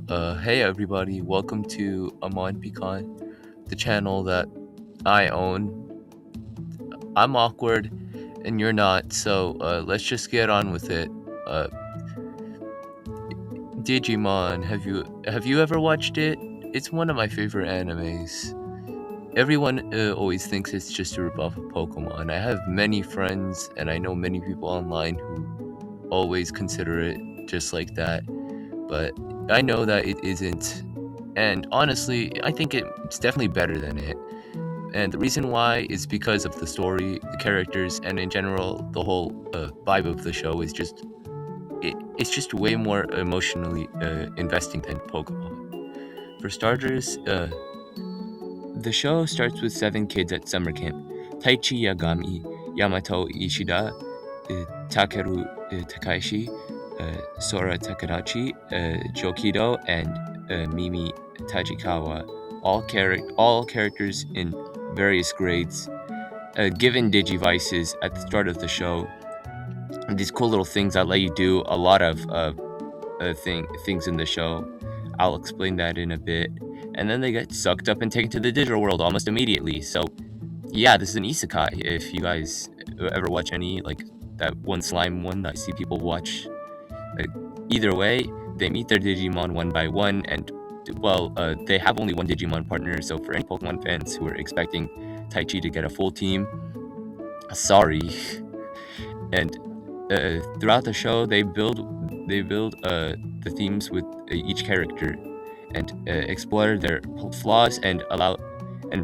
Hey everybody, welcome to Amon Pecan, the channel that I own. I'm awkward and you're not, so let's just get on with it. Uh, Digimon, have you ever watched it? It's one of my favorite animes. Everyone always thinks it's just a ripoff of Pokemon. I have many friends and I know many people online who always consider it just like that, but I know that it isn't. And honestly, I think it's definitely better than it. And the reason why is because of the story, the characters, and in general, the whole vibe of the show is it's just way more emotionally investing than Pokemon. For starters, the show starts with 7 kids at summer camp: Taichi Yagami, Yamato Ishida, Takeru Takaishi, Sora Takadachi, Jokido, and Mimi Tajikawa, all characters in various grades, given Digivices at the start of the show. These cool little things that let you do a lot of things in the show. I'll explain that in a bit. And then they get sucked up and taken to the digital world almost immediately. So yeah, this is an isekai. If you guys ever watch any, like that one slime one that I see people watch, like, either way, they meet their Digimon one by one, and well, they have only one Digimon partner. So for any Pokemon fans who are expecting Taichi to get a full team, sorry. And throughout the show, they build the themes with each character and explore their flaws and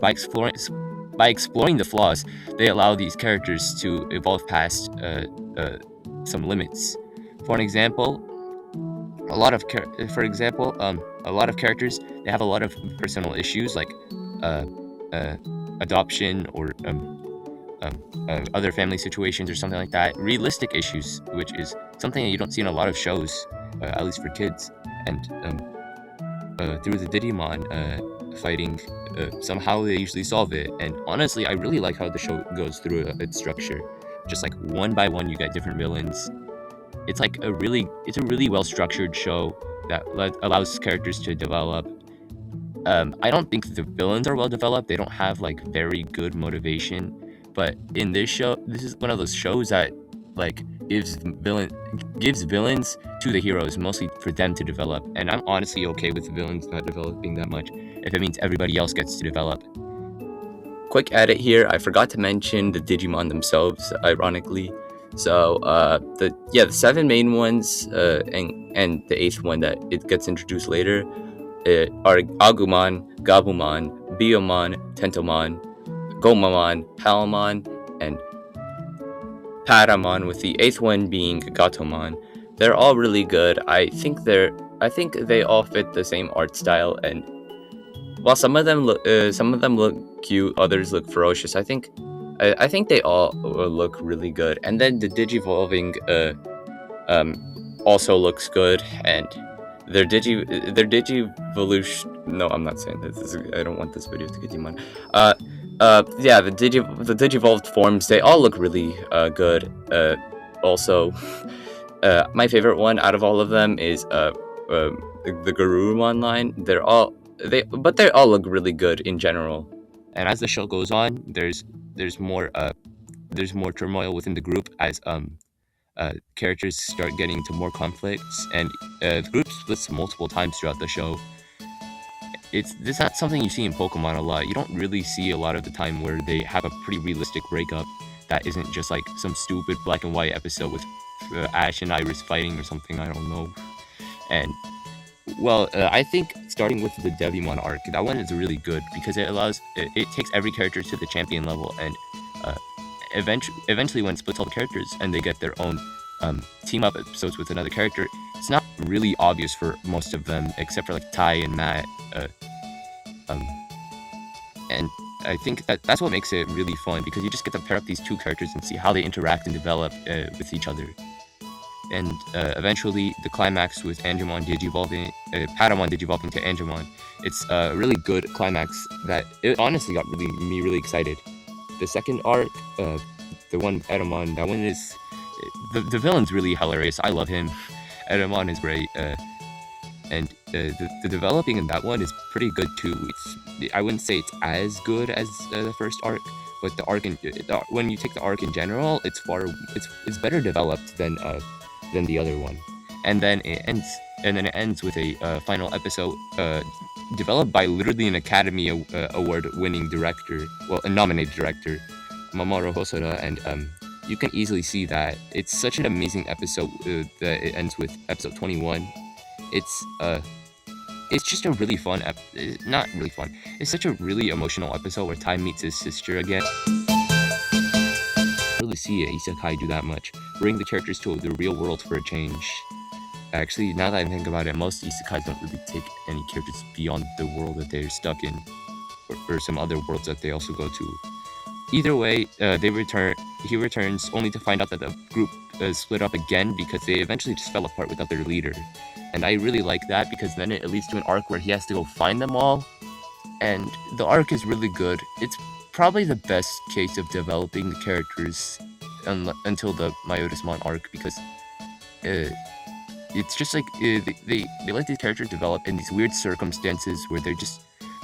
by exploring the flaws, they allow these characters to evolve past some limits. For an example, a lot of characters, they have a lot of personal issues like uh, uh, adoption or other family situations or something like that. Realistic issues, which is something that you don't see in a lot of shows, at least for kids. And through the Digimon fighting, somehow they usually solve it. And honestly, I really like how the show goes through its structure. Just like one by one, you get different villains. It's a really well structured show that allows characters to develop. I don't think the villains are well developed. They don't have like very good motivation. But in this show, this is one of those shows that like gives villains to the heroes, mostly for them to develop. And I'm honestly okay with the villains not developing that much if it means everybody else gets to develop. Quick edit here, I forgot to mention the Digimon themselves, ironically. So the 7 main ones, and the 8th one that it gets introduced later, are Agumon, Gabumon, Biyomon, Tentomon, Gomamon, Palmon, and Paramon, with the 8th one being Gatomon. They're all really good. I think they all fit the same art style, and while some of them look cute, others look ferocious. I think they all look really good. And then the Digivolving also looks good, and their Digivolution. No, I'm not saying this. I don't want this video to get demon. Yeah, the Digivolved forms, they all look really good. Also, my favorite one out of all of them is the Garurumon line. They all look really good in general. And as the show goes on, there's more turmoil within the group as characters start getting into more conflicts, and the group splits multiple times throughout the show. It's not something you see in Pokemon a lot. You don't really see a lot of the time where they have a pretty realistic breakup that isn't just like some stupid black and white episode with Ash and Iris fighting or something. I don't know. And well, I think starting with the Devimon arc, that one is really good because it takes every character to the champion level, and uh, eventually when it splits all the characters and they get their own team up episodes with another character, it's not really obvious for most of them except for like Tai and Matt. Um, and I think that's what makes it really fun, because you just get to pair up these two characters and see how they interact and develop with each other. And eventually, the climax with Angemon digivolving, Patamon digivolving to Angemon, it's a really good climax that it honestly got me really excited. The second arc, the one with Edamon, that one is the villain's really hilarious. I love him. Edamon is great. and the developing in that one is pretty good too. I wouldn't say it's as good as the first arc, but when you take the arc in general, it's better developed than the other one. And then it ends with a final episode developed by literally an Academy Award-winning director, well, a nominated director, Mamoru Hosoda, and you can easily see that it's such an amazing episode that it ends with episode 21. It's just a really fun not really fun. It's such a really emotional episode where Tai meets his sister again. I really see a isekai do that much. Bring the characters to the real world for a change. Actually, now that I think about it, most isekais don't really take any characters beyond the world that they're stuck in, or some other worlds that they also go to. Either way, he returns only to find out that the group split up again because they eventually just fell apart without their leader. And I really like that because then it leads to an arc where he has to go find them all. And the arc is really good. It's probably the best case of developing the characters until the Myotismon arc because it's just like they let these characters develop in these weird circumstances where they're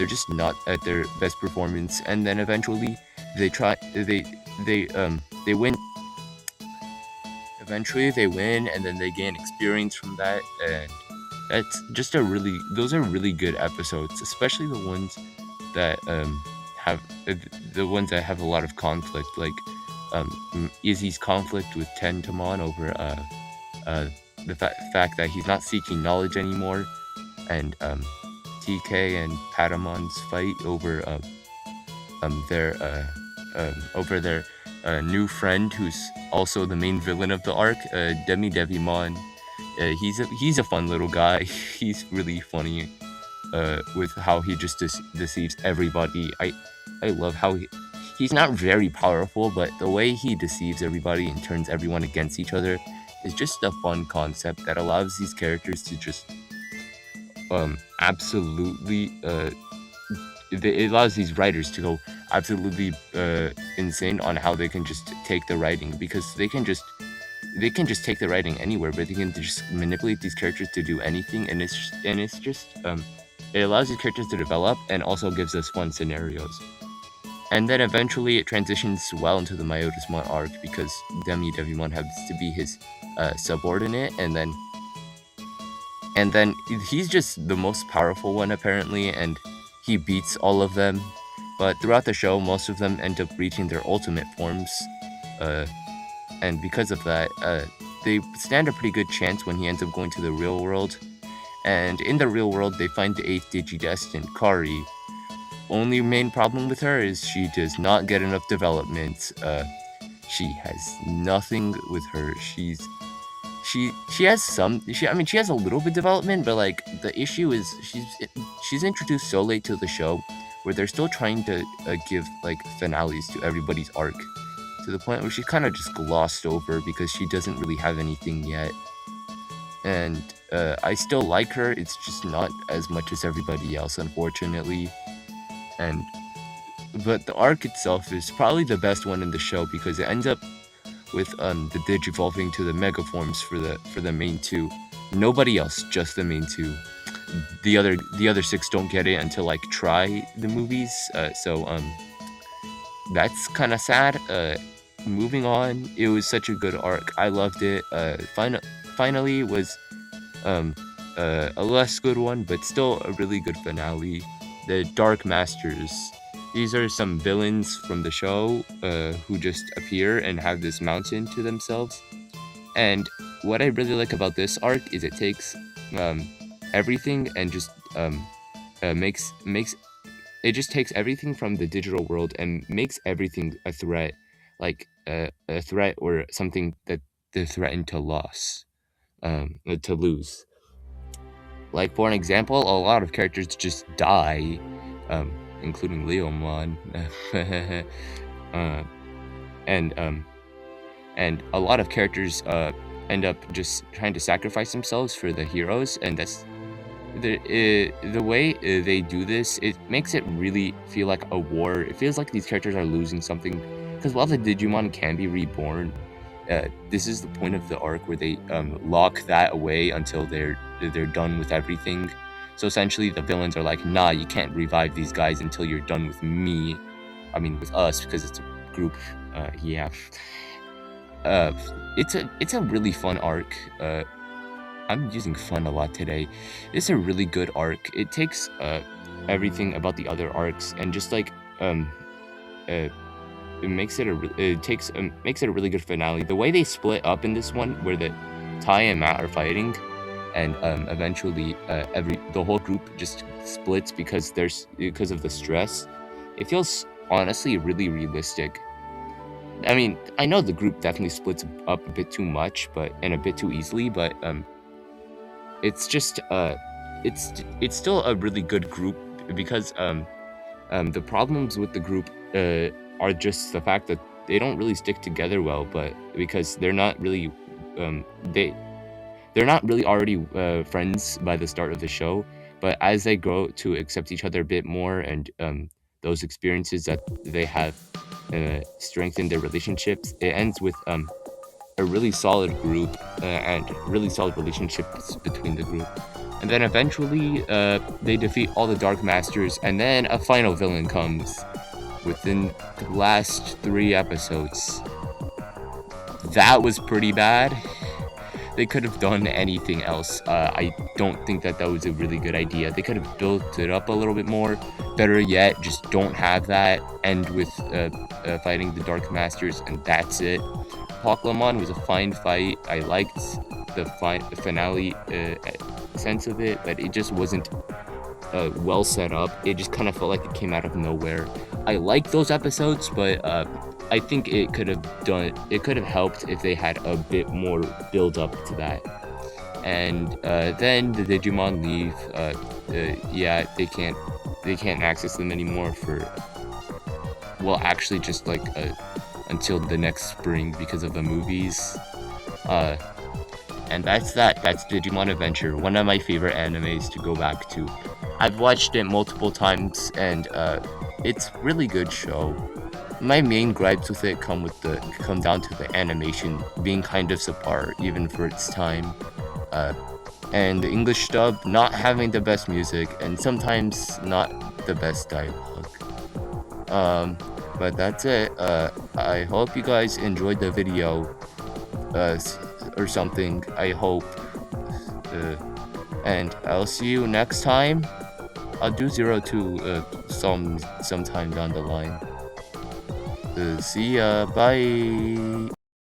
just not at their best performance, and then eventually they win. Eventually they win, and then they gain experience from that, and that's just those are really good episodes, especially the ones that have a lot of conflict, like Izzy's conflict with Tentamon over the fact that he's not seeking knowledge anymore, and TK and Patamon's fight over their new friend, who's also the main villain of the arc, Digimon. He's a fun little guy. He's really funny with how he just deceives everybody. I love how he's not very powerful, but the way he deceives everybody and turns everyone against each other is just a fun concept that allows these characters to just absolutely it allows these writers to go absolutely insane on how they can just take the writing, because they can just take the writing anywhere, but they can just manipulate these characters to do anything, and it's just it allows these characters to develop and also gives us fun scenarios. And then eventually it transitions well into the Myotismon arc because Digimon happens to be his subordinate, and then he's just the most powerful one apparently, and he beats all of them. But throughout the show, most of them end up reaching their ultimate forms, and because of that, they stand a pretty good chance when he ends up going to the real world. And in the real world, they find the 8th Digidestined, Kari. Only main problem with her is she does not get enough development. She has nothing with her. She has a little bit development, but like the issue is she's introduced so late to the show where they're still trying to give like finales to everybody's arc, to the point where she's kind of just glossed over because she doesn't really have anything yet. And I still like her, it's just not as much as everybody else, unfortunately. But the arc itself is probably the best one in the show because it ends up with the Digivolving to the Mega Forms for the main two. Nobody else, just the main two. The other 6 don't get it until like Try the movies. So that's kind of sad. Moving on, it was such a good arc. I loved it. Finally, it was a less good one, but still a really good finale. The Dark Masters. These are some villains from the show who just appear and have this mountain to themselves. And what I really like about this arc is it takes everything and just it just takes everything from the digital world and makes everything a threat, like a threat or something that they're threatened to lose. Like, for an example, a lot of characters just die, including Leomon, and a lot of characters end up just trying to sacrifice themselves for the heroes, and that's the way they do this. It makes it really feel like a war. It feels like these characters are losing something, because while the Digimon can be reborn, this is the point of the arc where they lock that away until they're done with everything. So essentially, the villains are like, nah, you can't revive these guys until you're done with me. I mean, with us, because it's a group. Yeah. It's a really fun arc. I'm using fun a lot today. It's a really good arc. It takes everything about the other arcs and just like it makes it makes it a really good finale. The way they split up in this one, where the Tai and Matt are fighting, and eventually the whole group just splits because of the stress. It feels honestly really realistic. I mean, I know the group definitely splits up a bit too much, and a bit too easily, but it's just it's still a really good group because the problems with the group are just the fact that they don't really stick together well, but because they're not really they're not really already friends by the start of the show, but as they grow to accept each other a bit more and those experiences that they have strengthen their relationships, it ends with a really solid group and really solid relationships between the group. And then eventually they defeat all the Dark Masters, and then a final villain comes within the last 3 episodes. That was pretty bad. They could have done anything else. I don't think that was a really good idea. They could have built it up a little bit more. Better yet, just don't have that. End with fighting the Dark Masters, and that's it. Pokemon was a fine fight. I liked the finale sense of it, but it just wasn't well set up. It just kind of felt like it came out of nowhere. I like those episodes, but I think it could have helped if they had a bit more build up to that. And then the Digimon leave. Yeah, they can't access them anymore actually just like until the next spring because of the movies. And that's Digimon Adventure, one of my favorite animes to go back to. I've watched it multiple times, and it's a really good show. My main gripes with it come down to the animation being kind of subpar, even for its time, and the English dub not having the best music, and sometimes not the best dialogue. But that's it. I hope you guys enjoyed the video, or something. I hope. And I'll see you next time. I'll do 02 sometime down the line. See ya. Bye.